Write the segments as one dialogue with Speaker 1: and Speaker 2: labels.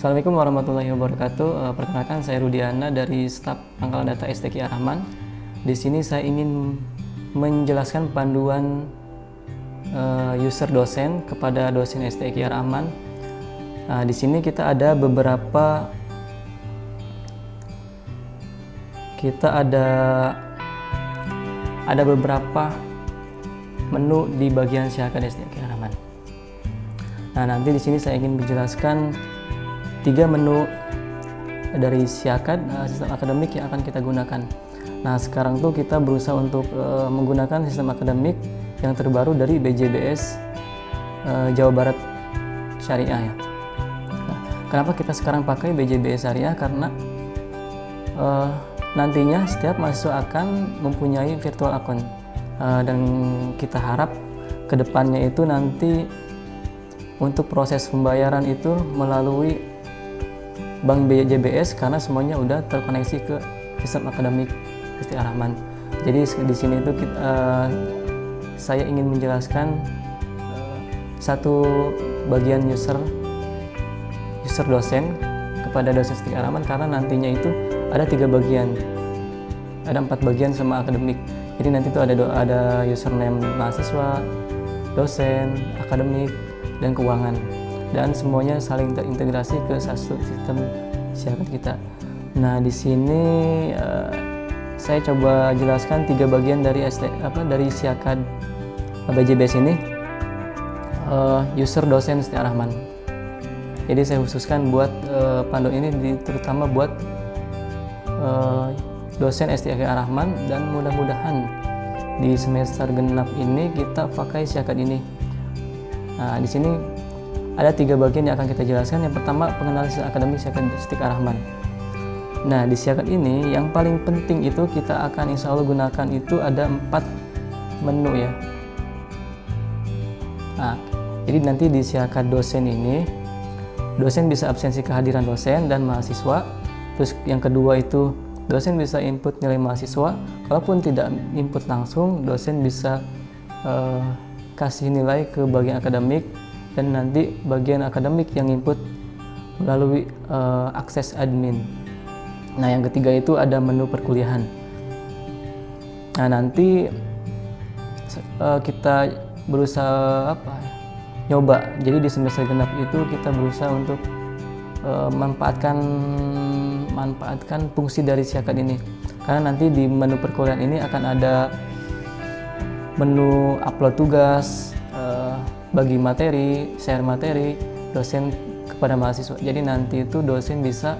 Speaker 1: Assalamualaikum warahmatullahi wabarakatuh. Perkenalkan, saya Rudiana dari staf Pangkalan Data STQ Ar-Rahman. Di sini saya ingin menjelaskan panduan user dosen kepada dosen STQ Ar-Rahman. Di sini kita ada beberapa menu di bagian Syahadat STQ Ar-Rahman. Nah, nanti di sini saya ingin menjelaskan 3 menu dari Syahadat sistem akademik yang akan kita gunakan. Nah, sekarang tuh kita berusaha untuk menggunakan sistem akademik yang terbaru dari BJBS Jawa Barat Syariah ya. Nah, kenapa kita sekarang pakai BJBS Syariah? Karena nantinya setiap mahasiswa akan mempunyai virtual account dan kita harap kedepannya itu nanti untuk proses pembayaran itu melalui Bank BJBS karena semuanya udah terkoneksi ke sistem akademik STQ Ar-Rahman. Jadi di sini itu saya ingin menjelaskan satu bagian user dosen kepada dosen STQ Ar-Rahman karena nantinya itu ada 3 bagian, ada 4 bagian sama akademik. Jadi nanti itu ada username mahasiswa, dosen, akademik, dan keuangan, dan semuanya saling terintegrasi ke satu sistem Syahadat kita. Nah, di sini saya coba jelaskan 3 bagian dari Syahadat BJBS ini. User dosen STQ Ar-Rahman. Jadi saya khususkan buat panduan ini terutama buat dosen STQ Ar-Rahman, dan mudah-mudahan di semester genap ini kita pakai Syahadat ini. Nah, di sini ada 3 bagian yang akan kita jelaskan. Yang pertama, pengenalan sistem akademik Syahadat STQ Ar-Rahman. Nah, di Syahadat ini yang paling penting itu kita akan insya Allah gunakan itu ada 4 menu ya. Nah, jadi nanti di Syahadat dosen ini, dosen bisa absensi kehadiran dosen dan mahasiswa. Terus yang kedua itu dosen bisa input nilai mahasiswa. Kalaupun tidak input langsung, dosen bisa kasih nilai ke bagian akademik, dan nanti bagian akademik yang input melalui akses admin. Nah, yang ketiga itu ada menu perkuliahan. Nah, nanti kita berusaha nyoba. Jadi di semester genap itu kita berusaha untuk manfaatkan fungsi dari Syahadat ini. Karena nanti di menu perkuliahan ini akan ada menu upload tugas, bagi materi, share materi, dosen kepada mahasiswa. Jadi nanti itu dosen bisa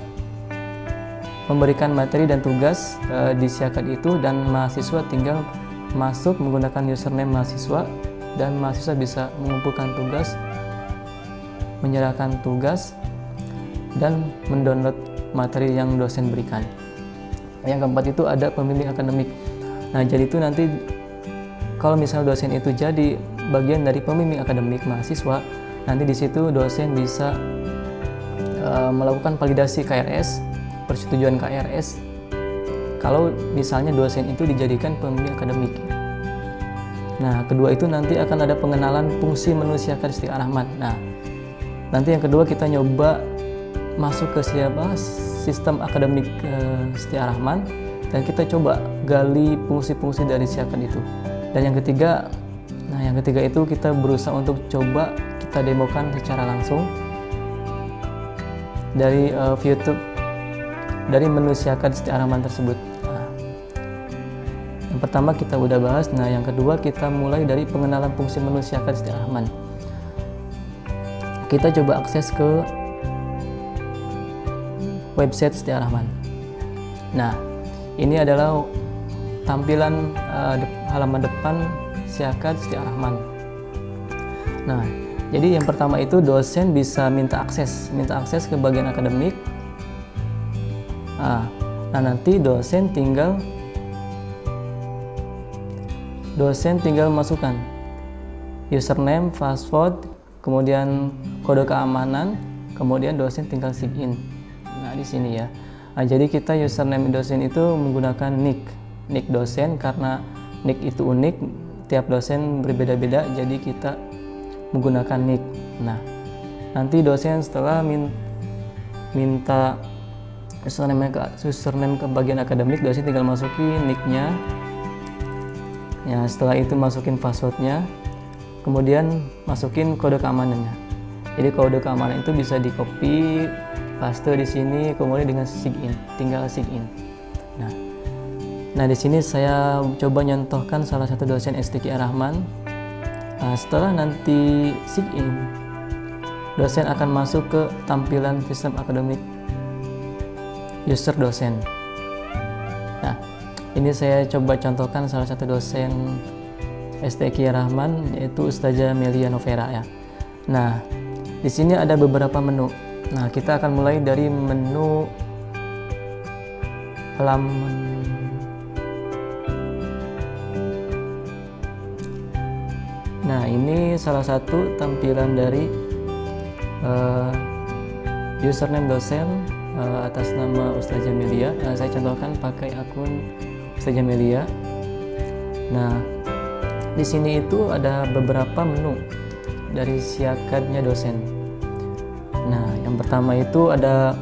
Speaker 1: memberikan materi dan tugas di Syahadat itu, dan mahasiswa tinggal masuk menggunakan username mahasiswa, dan mahasiswa bisa mengumpulkan tugas, menyerahkan tugas, dan mendownload materi yang dosen berikan. Yang keempat itu ada pembimbing akademik. Nah, jadi itu nanti kalau misalnya dosen itu jadi bagian dari pembimbing akademik mahasiswa, nanti di situ dosen bisa melakukan validasi KRS, persetujuan KRS. Kalau misalnya dosen itu dijadikan pembimbing akademik. Nah, kedua itu nanti akan ada pengenalan fungsi menu Syahadat STQ Ar-Rahman. Nah, nanti yang kedua kita nyoba masuk ke sistem akademik STQ Ar-Rahman, dan kita coba gali fungsi-fungsi dari Syahadat itu. Dan yang ketiga itu kita berusaha untuk coba kita demokan secara langsung dari YouTube dari menu Syahadat STQ Ar-Rahman tersebut. Nah, yang pertama kita udah bahas. Nah, yang kedua kita mulai dari pengenalan fungsi menu Syahadat STQ Ar-Rahman. Kita coba akses ke website STQ Ar-Rahman. Nah, ini adalah tampilan halaman depan Syahadat STQ Ar-Rahman. Nah, jadi yang pertama itu dosen bisa minta akses ke bagian akademik. Nah, nanti dosen tinggal masukkan username, password, kemudian kode keamanan, kemudian dosen tinggal sign in. Nah, di sini ya. Nah, jadi kita username dosen itu menggunakan nick dosen, karena nick itu unik, tiap dosen berbeda-beda, jadi kita menggunakan nick. Nah, nanti dosen setelah minta username ke bagian akademik, dosen tinggal masukin nicknya. Ya, setelah itu masukin passwordnya, kemudian masukin kode keamanannya. Jadi kode keamanan itu bisa di copy, paste di sini, kemudian dengan sign, tinggal sign. Nah di sini saya coba nyontohkan salah satu dosen STQ Rahman. Nah, setelah nanti sign, dosen akan masuk ke tampilan sistem akademik user dosen. Nah, ini saya coba contohkan salah satu dosen STQ Rahman, yaitu Ustazah Melia Novera ya. Nah, di sini ada beberapa menu. Nah, kita akan mulai dari menu halaman. Nah, ini salah satu tampilan dari username dosen atas nama Ustazah Melia. Nah, saya contohkan pakai akun Ustazah Melia. Nah, di sini itu ada beberapa menu dari siakadnya dosen. Nah, yang pertama itu ada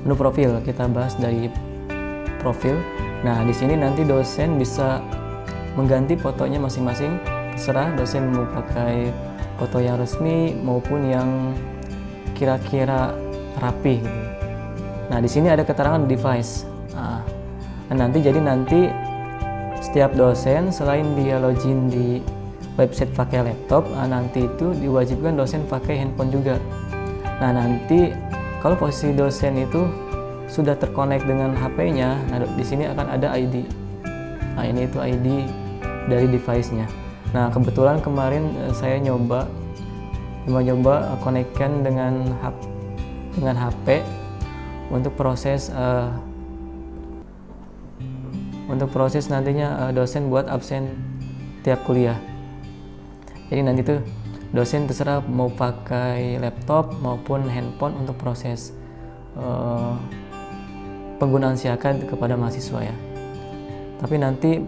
Speaker 1: menu profil. Kita bahas dari profil. Nah, di sini nanti dosen bisa mengganti fotonya masing-masing. Terserah dosen mau pakai foto yang resmi maupun yang kira-kira rapi gitu. Nah, di sini ada keterangan device. Nah, nanti setiap dosen selain dia login di website pakai laptop, nanti itu diwajibkan dosen pakai handphone juga. Nah, nanti kalau posisi dosen itu sudah terkonek dengan HP-nya, nah di sini akan ada ID. Nah, ini itu ID dari device-nya. Nah, kebetulan kemarin saya nyoba konekkan dengan HP untuk proses nantinya dosen buat absen tiap kuliah. Jadi nanti tuh dosen terserah mau pakai laptop maupun handphone untuk proses penggunaan siakad kepada mahasiswa ya. Tapi nanti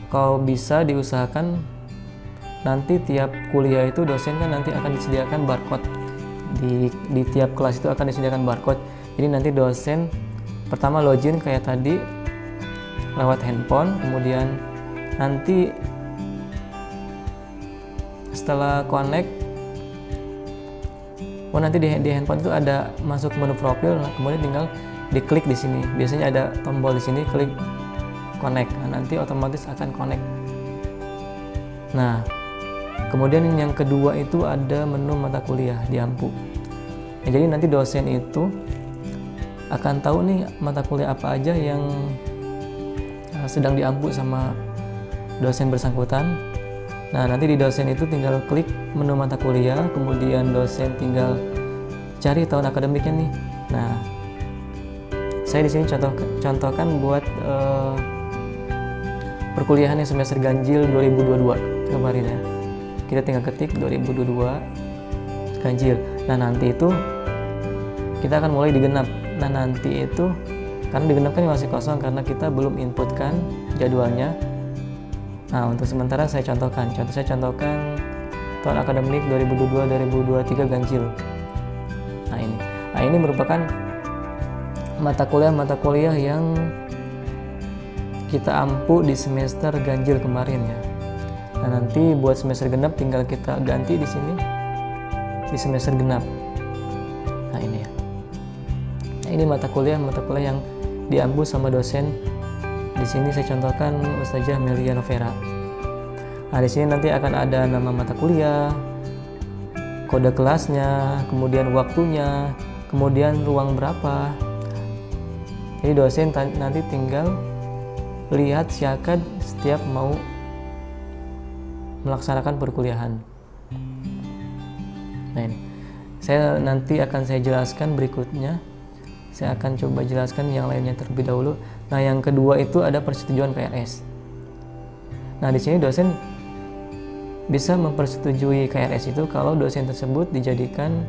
Speaker 1: kalau bisa diusahakan nanti tiap kuliah itu dosen kan nanti akan disediakan barcode di tiap kelas itu akan disediakan barcode. Jadi nanti dosen pertama login kayak tadi lewat handphone, kemudian nanti setelah connect, nanti di handphone itu ada masuk menu profil, kemudian tinggal diklik di sini. Biasanya ada tombol di sini, klik connect. Nah, nanti otomatis akan connect. Nah, kemudian yang kedua itu ada menu mata kuliah di Ampu. Ya, jadi nanti dosen itu akan tahu nih mata kuliah apa aja yang sedang diampu sama dosen bersangkutan. Nah, nanti di dosen itu tinggal klik menu mata kuliah, kemudian dosen tinggal cari tahun akademiknya nih. Nah, saya di sini contohkan buat perkuliahan yang semester ganjil 2022 kemarin ya. Kita tinggal ketik 2022 ganjil. Nah, nanti itu kita akan mulai digenap. Nah, nanti itu karena digenap kan masih kosong karena kita belum inputkan jadwalnya. Nah, untuk sementara saya contohkan tahun akademik 2022-2023 ganjil. Nah, ini merupakan mata kuliah yang kita ampu di semester ganjil kemarin ya. Nah, nanti buat semester genap tinggal kita ganti di sini di semester genap. Nah, ini ya. Nah, ini mata kuliah yang diampu sama dosen. Di sini saya contohkan Ustazah Melia Novera. Nah, di sini nanti akan ada nama mata kuliah, kode kelasnya, kemudian waktunya, kemudian ruang berapa. Jadi dosen nanti tinggal lihat siakad setiap mau melaksanakan perkuliahan. Nah, ini saya nanti akan saya jelaskan berikutnya. Saya akan coba jelaskan yang lainnya terlebih dahulu. Nah, yang kedua itu ada persetujuan KRS. Nah, di sini dosen bisa mempersetujui KRS itu kalau dosen tersebut dijadikan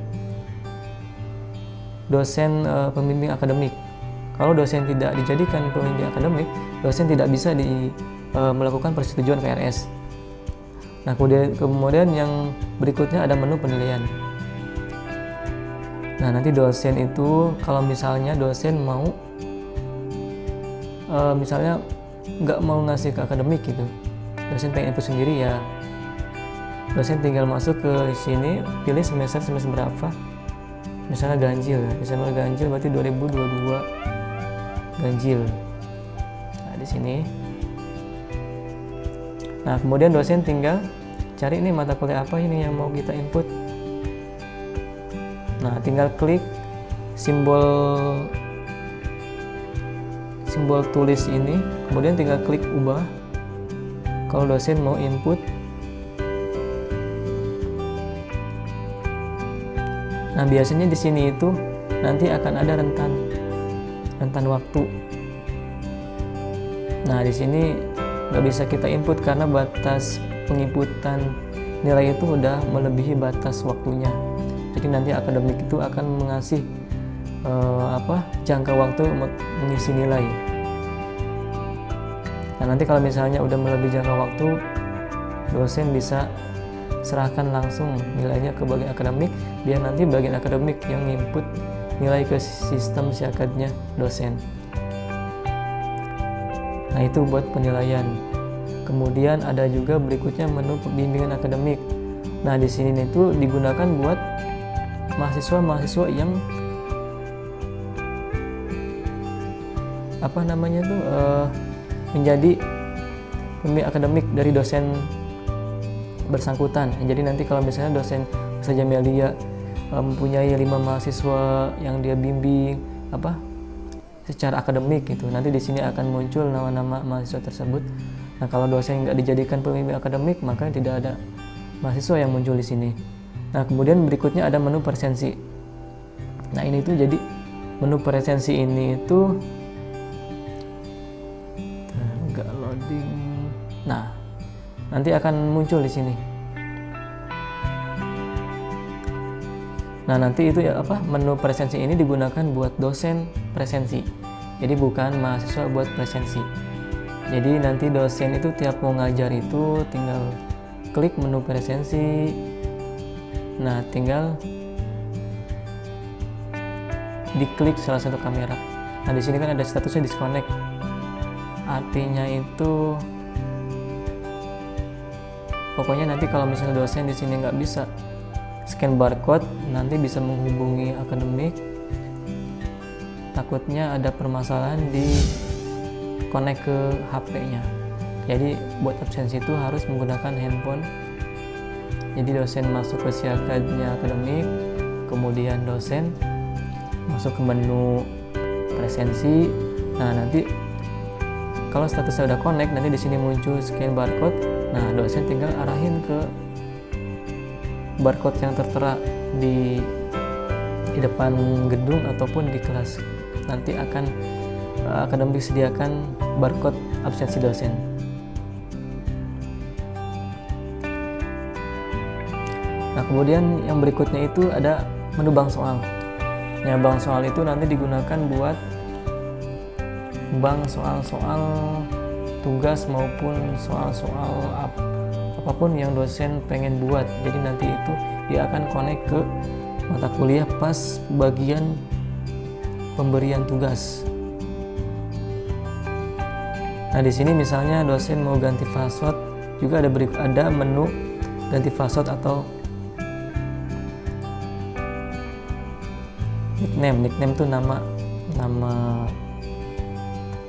Speaker 1: dosen pembimbing akademik. Kalau dosen tidak dijadikan pembimbing akademik, dosen tidak bisa melakukan persetujuan KRS. Nah, kemudian yang berikutnya ada menu penilaian. Nah, nanti dosen itu kalau misalnya dosen mau misalnya nggak mau ngasih ke akademik gitu, dosen pengen input sendiri, ya dosen tinggal masuk ke sini, pilih semester berapa, misalnya ganjil ya, misalnya ganjil berarti 2022 ganjil. Nah, di sini. Nah, kemudian dosen tinggal cari nih mata kuliah apa ini yang mau kita input. Nah, tinggal klik simbol tulis ini, kemudian tinggal klik ubah kalau dosen mau input. Nah, biasanya di sini itu nanti akan ada rentan waktu. Nah, di sini nggak bisa kita input karena batas penginputan nilai itu udah melebihi batas waktunya. Jadi nanti akademik itu akan mengasih jangka waktu mengisi nilai. Nah, nanti kalau misalnya udah melebihi jangka waktu, dosen bisa serahkan langsung nilainya ke bagian akademik, biar nanti bagian akademik yang input nilai ke sistem syakadnya dosen. Nah, itu buat penilaian. Kemudian ada juga berikutnya menu bimbingan akademik. Nah, di sini itu digunakan buat mahasiswa yang menjadi pembimbing akademik dari dosen bersangkutan. Jadi nanti kalau misalnya dosen Ustaz Jamilia mempunyai 5 mahasiswa yang dia bimbing secara akademik gitu, nanti di sini akan muncul nama-nama mahasiswa tersebut. Nah, kalau dosen nggak dijadikan pembimbing akademik, maka tidak ada mahasiswa yang muncul di sini. Nah, kemudian berikutnya ada menu presensi. Nah, ini tuh jadi menu presensi ini itu nggak loading. Nah, nanti akan muncul di sini. Nah, nanti itu menu presensi ini digunakan buat dosen presensi. Jadi bukan mahasiswa buat presensi. Jadi nanti dosen itu tiap mau ngajar itu tinggal klik menu presensi. Nah, tinggal diklik salah satu kamera. Nah, di sini kan ada statusnya disconnect. Artinya itu pokoknya nanti kalau misalnya dosen di sini nggak bisa scan barcode, nanti bisa menghubungi akademik. Takutnya ada permasalahan di connect ke HP-nya. Jadi buat absensi itu harus menggunakan handphone. Jadi dosen masuk ke syakadnya akademik, kemudian dosen masuk ke menu presensi. Nah, nanti kalau statusnya udah connect, nanti di sini muncul scan barcode. Nah, dosen tinggal arahin ke barcode yang tertera di depan gedung ataupun di kelas. Nanti akan akademik sediakan barcode absensi dosen. Nah, kemudian yang berikutnya itu ada menu bank soal. Ya, bank soal itu nanti digunakan buat bank soal-soal tugas maupun soal-soal apapun yang dosen pengen buat. Jadi nanti itu dia akan connect ke mata kuliah pas bagian pemberian tugas. Nah, di sini misalnya dosen mau ganti password, juga ada menu ganti password atau nickname. Nickname itu nama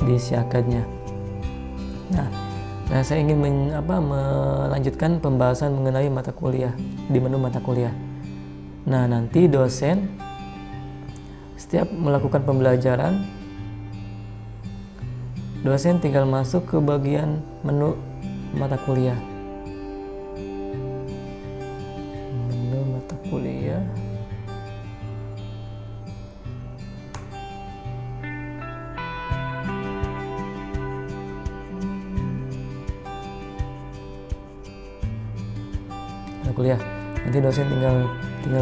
Speaker 1: di syakadnya. Nah, saya ingin melanjutkan pembahasan mengenai mata kuliah di menu mata kuliah. Nah, nanti dosen setiap melakukan pembelajaran, dosen tinggal masuk ke bagian menu mata kuliah. Menu mata kuliah. Kuliah. Nanti dosen tinggal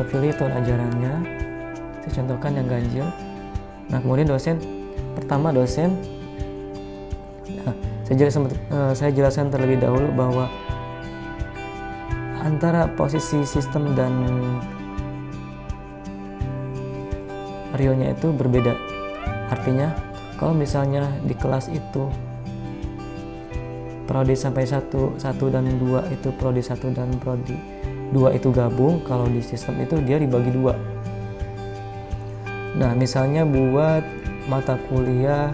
Speaker 1: pilih tahun ajarannya. Saya contohkan yang ganjil. Nah, kemudian pertama dosen. Nah, saya jelaskan terlebih dahulu bahwa antara posisi sistem dan realnya itu berbeda. Artinya kalau misalnya di kelas itu prodi sampai 1 dan 2 itu prodi 1 dan prodi 2 itu gabung, kalau di sistem itu dia dibagi 2. Nah, misalnya buat mata kuliah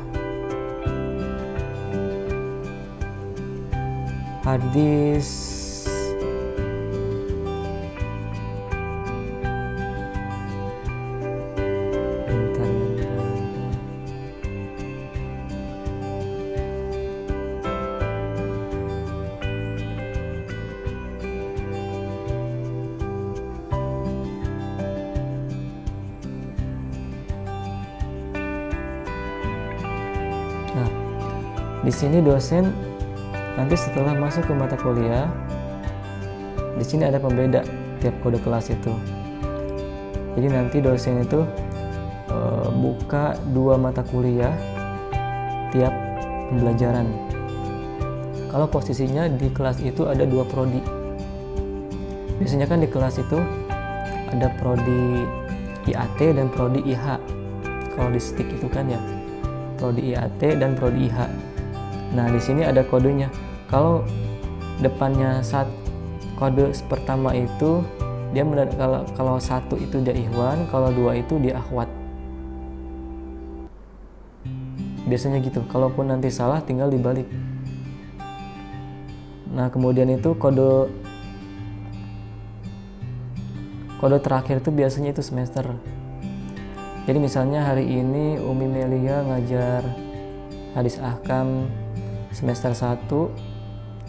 Speaker 1: hadis Nah, di sini dosen nanti setelah masuk ke mata kuliah, di sini ada pembeda tiap kode kelas itu. Jadi nanti dosen itu buka 2 mata kuliah tiap pembelajaran. Kalau posisinya di kelas itu ada 2 prodi. Biasanya kan di kelas itu ada prodi IAT dan prodi IH. Kalau di STIK itu kan ya, prodi IAT dan prodi IH. Nah, di sini ada kodenya. Kalau depannya kode pertama itu dia kalau 1 itu dia ikhwan, kalau 2 itu dia akhwat. Biasanya gitu. Kalaupun nanti salah tinggal dibalik. Nah, kemudian itu kode terakhir itu biasanya itu semester. Jadi misalnya hari ini Umi Melia ngajar hadis ahkam semester 1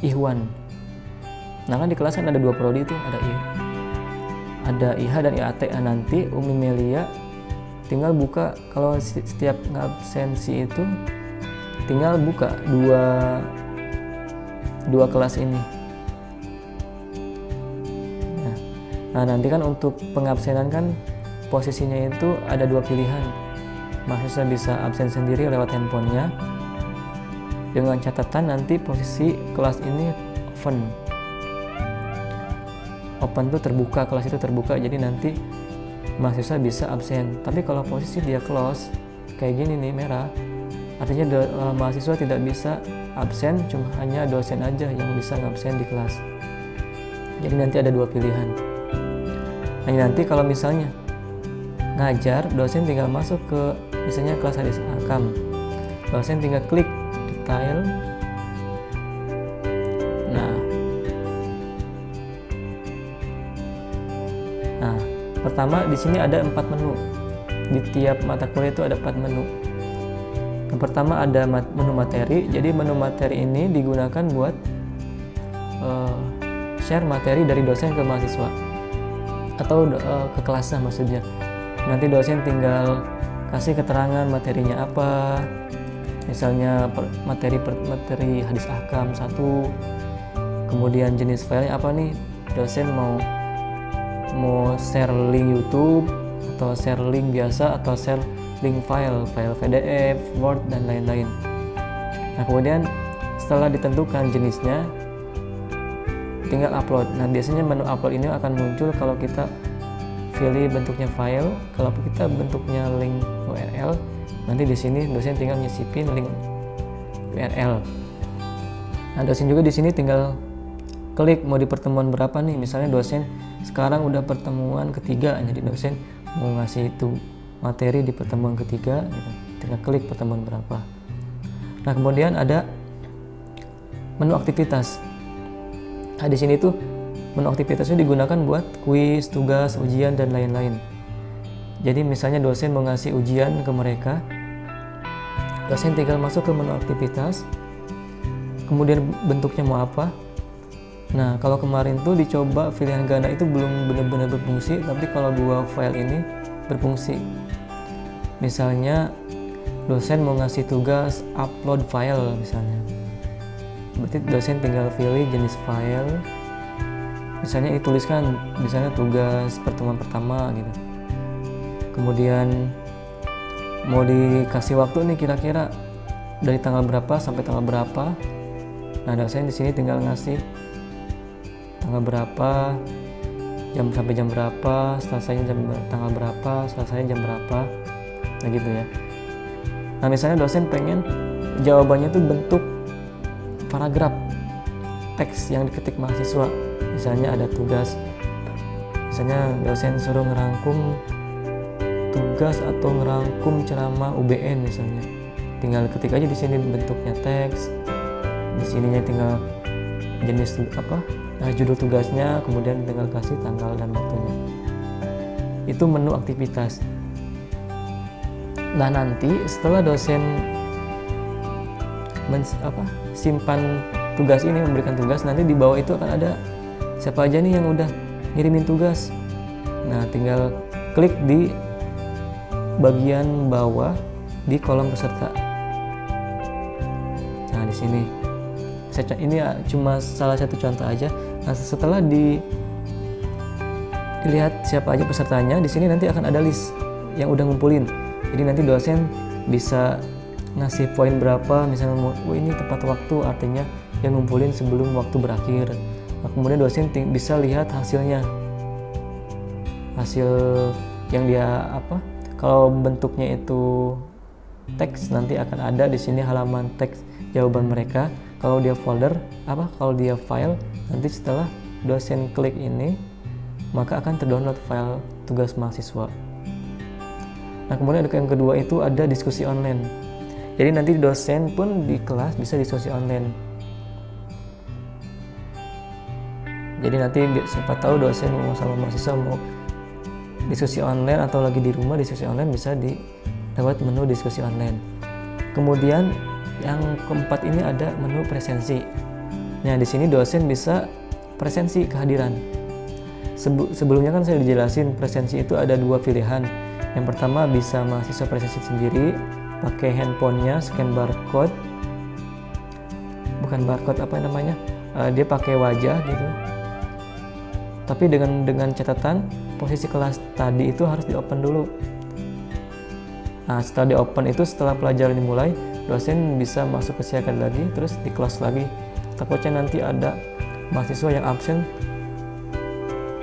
Speaker 1: Ikhwan. Nah, kan di kelas kan ada 2 prodi itu, ada IH dan IAT. Nanti Umi Melia tinggal buka, kalau setiap ngabsensi itu tinggal buka dua kelas ini. Nah, nanti kan untuk pengabsenan kan posisinya itu ada 2 pilihan. Mahasiswa bisa absen sendiri lewat handphonenya, dengan catatan nanti posisi kelas ini open tuh terbuka, kelas itu terbuka, jadi nanti mahasiswa bisa absen. Tapi kalau posisi dia close kayak gini nih, merah, artinya mahasiswa tidak bisa absen, cuma hanya dosen aja yang bisa ngabsen di kelas. Jadi nanti ada 2 pilihan. Nah, nanti kalau misalnya ngajar, dosen tinggal masuk ke misalnya kelas hadis ahkam, dosen tinggal klik detail. Nah, pertama di sini ada 4 menu. Di tiap mata kuliah itu ada 4 menu. Yang pertama ada menu materi. Jadi menu materi ini digunakan buat share materi dari dosen ke mahasiswa atau ke kelasnya maksudnya. Nanti dosen tinggal kasih keterangan materinya apa. Misalnya materi hadis ahkam 1. Kemudian jenis filenya apa nih? Dosen mau share link YouTube atau share link biasa atau share link file PDF, Word dan lain-lain. Nah, kemudian setelah ditentukan jenisnya tinggal upload. Nah, biasanya menu upload ini akan muncul kalau kita pilih bentuknya file. Kalau kita bentuknya link URL, nanti di sini dosen tinggal nyisipin link URL. Nah, dosen juga di sini tinggal klik mau di pertemuan berapa nih. Misalnya dosen sekarang udah pertemuan ketiga, jadi dosen mau ngasih itu materi di pertemuan ketiga, gitu. Tinggal klik pertemuan berapa. Nah, kemudian ada menu aktivitas. Nah, di sini tuh menu aktivitasnya digunakan buat kuis, tugas, ujian dan lain-lain. Jadi misalnya dosen mau ngasih ujian ke mereka, dosen tinggal masuk ke menu aktivitas, kemudian bentuknya mau apa. Nah, kalau kemarin tuh dicoba pilihan ganda itu belum benar-benar berfungsi, tapi kalau 2 file ini berfungsi. Misalnya dosen mau ngasih tugas upload file misalnya, berarti dosen tinggal pilih jenis file, misalnya dituliskan misalnya tugas pertemuan pertama gitu. Kemudian mau dikasih waktu nih kira-kira dari tanggal berapa sampai tanggal berapa. Nah, dosen di sini tinggal ngasih tanggal berapa, jam sampai jam berapa, selesainya tanggal berapa, selesainya jam berapa. nah gitu ya. Nah misalnya dosen pengen jawabannya tuh bentuk paragraf teks yang diketik mahasiswa, misalnya ada tugas, misalnya dosen suruh ngerangkum tugas atau ngerangkum ceramah UBN misalnya, tinggal ketik aja di sini bentuknya teks, di sininya tinggal jenis judul tugasnya, kemudian tinggal kasih tanggal dan waktunya. Itu menu aktivitas. Nah nanti setelah dosen simpan tugas ini, memberikan tugas, nanti di bawah itu akan ada siapa aja nih yang udah ngirimin tugas. Nah tinggal klik di bagian bawah di kolom peserta. Nah di sini ini cuma salah satu contoh aja. Nah setelah dilihat siapa aja pesertanya, di sini nanti akan ada list yang udah ngumpulin. Jadi nanti dosen bisa ngasih poin berapa, misalnya ini tepat waktu, artinya yang ngumpulin sebelum waktu berakhir. Nah, kemudian dosen bisa lihat hasilnya, hasil yang dia kalau bentuknya itu teks, nanti akan ada di sini halaman teks jawaban mereka. Kalau dia kalau dia file, nanti setelah dosen klik ini maka akan terdownload file tugas mahasiswa. Nah kemudian yang kedua itu ada diskusi online. Jadi nanti dosen pun di kelas bisa diskusi online. Jadi nanti siapa tahu dosen mau sama mahasiswa mau diskusi online atau lagi di rumah diskusi online, bisa lewat menu diskusi online. Kemudian yang keempat ini ada menu presensi. Nah di sini dosen bisa presensi kehadiran. Sebelumnya kan saya dijelasin presensi itu ada dua pilihan. Yang pertama bisa mahasiswa presensi sendiri, pakai handphonenya, scan barcode, dia pakai wajah gitu. Tapi dengan catatan posisi kelas tadi itu harus di open dulu. Nah setelah di open itu, setelah pelajaran dimulai, dosen bisa masuk ke siakan lagi, terus di close lagi. Takutnya nanti ada mahasiswa yang absen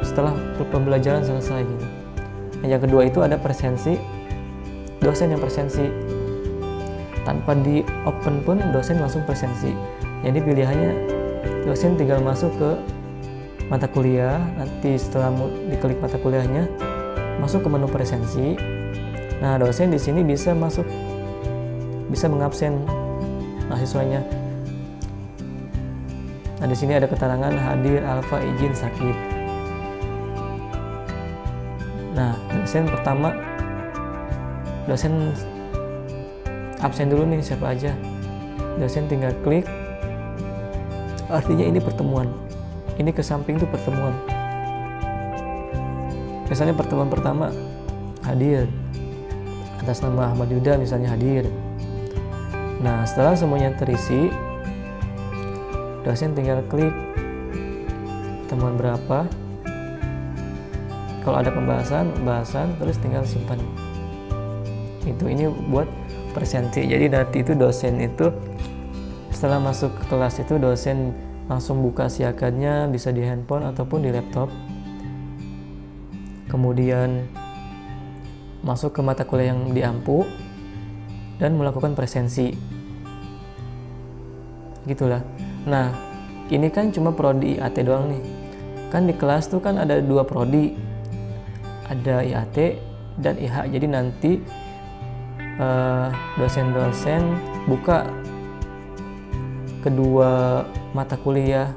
Speaker 1: setelah pembelajaran selesai gitu. Yang kedua itu ada presensi, dosen yang presensi tanpa di open pun dosen langsung presensi. Jadi pilihannya dosen tinggal masuk ke mata kuliah, nanti setelah diklik mata kuliahnya masuk ke menu presensi. Nah dosen di sini bisa mengabsen mahasiswanya. Nah di sini ada keterangan hadir, alfa, izin, sakit. Nah, dosen absen dulu nih siapa aja. Dosen tinggal klik, artinya ini pertemuan. Ini ke samping tuh pertemuan. Misalnya pertemuan pertama hadir, atas nama Ahmad Yuda misalnya hadir. Nah, setelah semuanya terisi, dosen tinggal klik pertemuan berapa. Kalau ada pembahasan, terus tinggal simpan. Ini buat presensi. Jadi nanti itu dosen itu setelah masuk ke kelas itu dosen langsung buka siakannya, bisa di handphone ataupun di laptop. Kemudian masuk ke mata kuliah yang diampu dan melakukan presensi. Gitulah. Nah, ini kan cuma prodi IAT doang nih. Kan di kelas tuh kan ada dua prodi. Ada IAT dan IH. Jadi nanti dosen-dosen buka kedua mata kuliah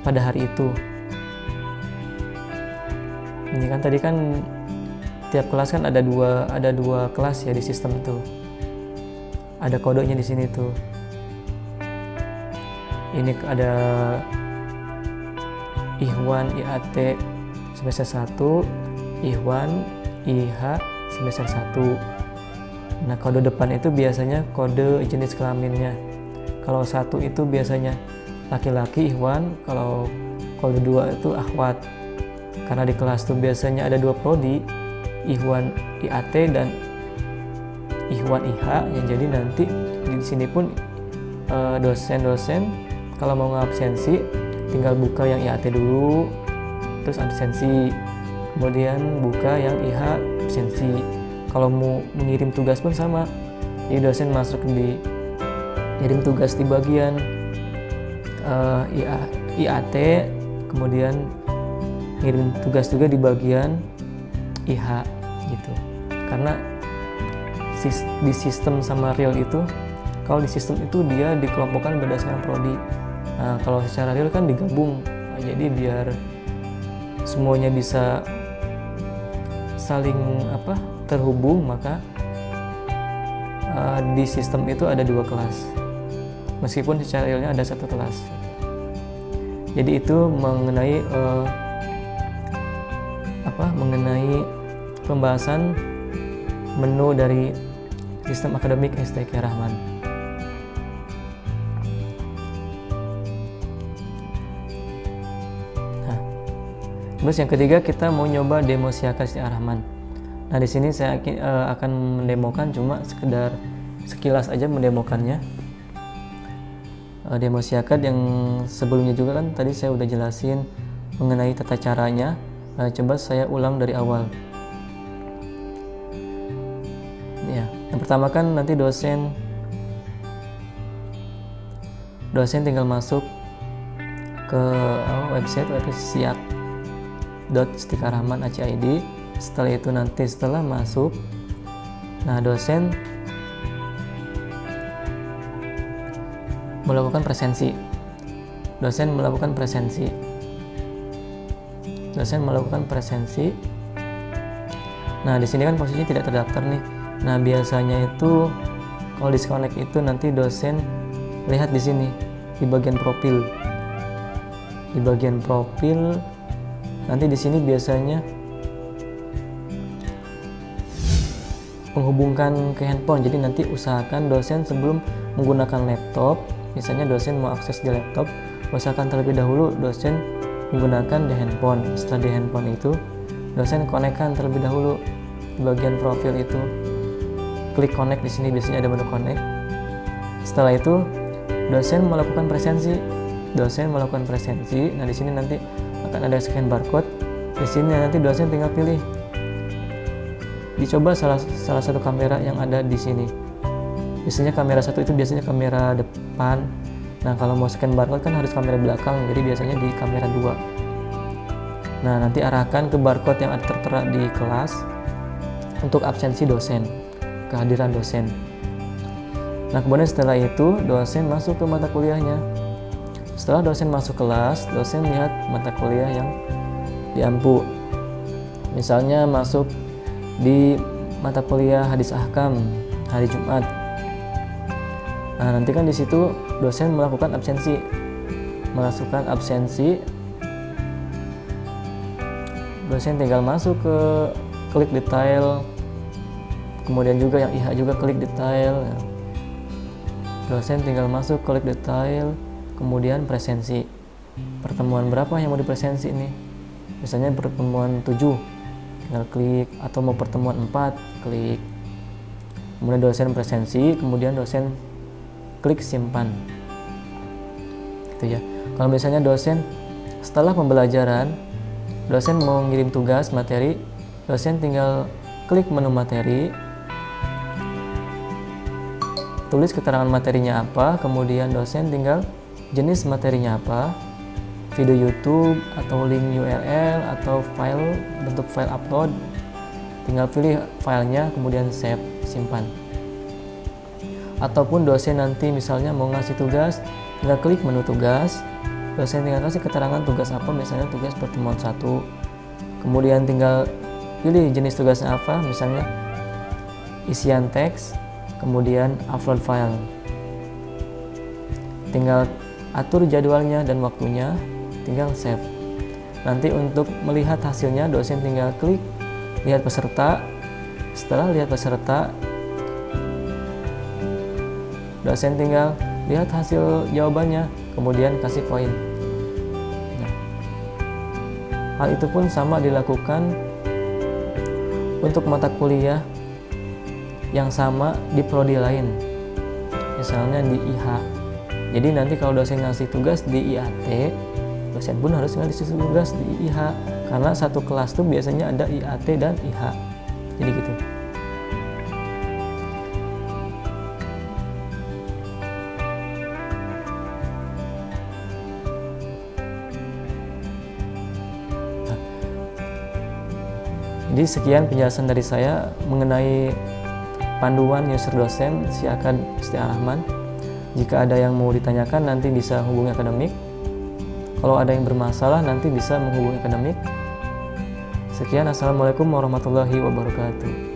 Speaker 1: pada hari itu. Ini kan tadi kan tiap kelas kan ada dua kelas ya di sistem itu. Ada kodenya di sini tuh. Ini ada Ihwan IAT semester 1, Ihwan IH semester 1. Nah kode depan itu biasanya kode jenis kelaminnya. Kalau 1 itu biasanya laki-laki Ihwan, kalau kode 2 itu akhwat. Karena di kelas tuh biasanya ada dua prodi, Ihwan IAT dan Ihwan IH, yang jadi nanti di sini pun dosen-dosen kalau mau ngabsensi tinggal buka yang IAT dulu, terus absensi, kemudian buka yang IH absensi. kalau mau mengirim tugas pun sama. Jadi dosen masuk di kirim tugas di bagian IAT, kemudian ngirim tugas juga di bagian IH gitu. Karena di sistem sama real itu, kalau di sistem itu dia dikelompokkan berdasarkan prodi. Nah, kalau secara real kan digabung. Nah, jadi biar semuanya bisa saling terhubung, maka di sistem itu ada 2 kelas. Meskipun secara realnya ada 1 kelas. Jadi itu mengenai mengenai pembahasan menu dari sistem akademik STQ Rahman. Nah, terus yang ketiga kita mau nyoba demo siakat STQ Rahman. Nah, di sini saya akan mendemokan cuma sekedar sekilas aja mendemokannya. Demo siakat yang sebelumnya juga kan tadi saya udah jelasin mengenai tata caranya. Coba saya ulang dari awal. Ya, yang pertama kan nanti dosen tinggal masuk ke website siak.stikarahman.ac.id. Setelah itu nanti setelah masuk, nah dosen melakukan presensi. Nah, di sini kan posisinya tidak terdaftar nih. Nah, biasanya itu kalau disconnect itu nanti dosen lihat di sini di bagian profil. Nanti di sini biasanya menghubungkan ke handphone. Jadi nanti usahakan dosen sebelum menggunakan laptop, misalnya dosen mau akses di laptop, usahakan terlebih dahulu dosen menggunakan di handphone. Setelah di handphone itu dosen konekkan terlebih dahulu di bagian profil itu, klik connect. Di sini biasanya ada menu connect. Setelah itu dosen melakukan presensi. Nah, di sini nanti akan ada scan barcode. Di sini nanti dosen tinggal pilih, dicoba salah satu kamera yang ada di sini. Biasanya kamera 1 itu biasanya kamera depan. Nah, kalau mau scan barcode kan harus kamera belakang, jadi biasanya di kamera 2. Nah, nanti arahkan ke barcode yang ada tertera di kelas untuk absensi dosen, kehadiran dosen. Nah, kemudian setelah itu dosen masuk ke mata kuliahnya. Setelah dosen masuk kelas, dosen lihat mata kuliah yang diampu. Misalnya masuk di mata kuliah hadis ahkam hari Jumat. Nah, nanti kan di situ dosen melakukan absensi. Dosen tinggal masuk ke klik detail. Kemudian juga yang IH juga klik detail. Dosen tinggal masuk klik detail, kemudian presensi. Pertemuan berapa yang mau dipresensi ini? Misalnya pertemuan 7, tinggal klik, atau mau pertemuan 4, klik. Kemudian dosen presensi, kemudian dosen klik simpan. Gitu ya. Kalau misalnya dosen setelah pembelajaran, dosen mau ngirim tugas materi, dosen tinggal klik menu materi, tulis keterangan materinya apa, kemudian dosen tinggal jenis materinya apa, video YouTube atau link URL atau file, bentuk file upload, tinggal pilih filenya kemudian save, simpan. Ataupun dosen nanti misalnya mau ngasih tugas, tinggal klik menu tugas, dosen tinggal kasih keterangan tugas apa, misalnya tugas pertemuan 1, kemudian tinggal pilih jenis tugasnya apa, misalnya isian teks, kemudian upload file. Tinggal atur jadwalnya dan waktunya, tinggal save. Nanti untuk melihat hasilnya dosen tinggal klik lihat peserta. Setelah lihat peserta, dosen tinggal lihat hasil jawabannya, kemudian kasih poin. Nah, hal itu pun sama dilakukan untuk mata kuliah yang sama di prodi lain, misalnya di IH. Jadi nanti kalau dosen ngasih tugas di IAT, dosen pun harus ngasih tugas di IH, karena satu kelas tuh biasanya ada IAT dan IH. Jadi gitu. Jadi sekian penjelasan dari saya mengenai panduan user dosen si Akad Gusti Ar-Rahman. Jika ada yang mau ditanyakan nanti bisa hubungi akademik. Kalau ada yang bermasalah nanti bisa menghubungi akademik. Sekian, assalamualaikum warahmatullahi wabarakatuh.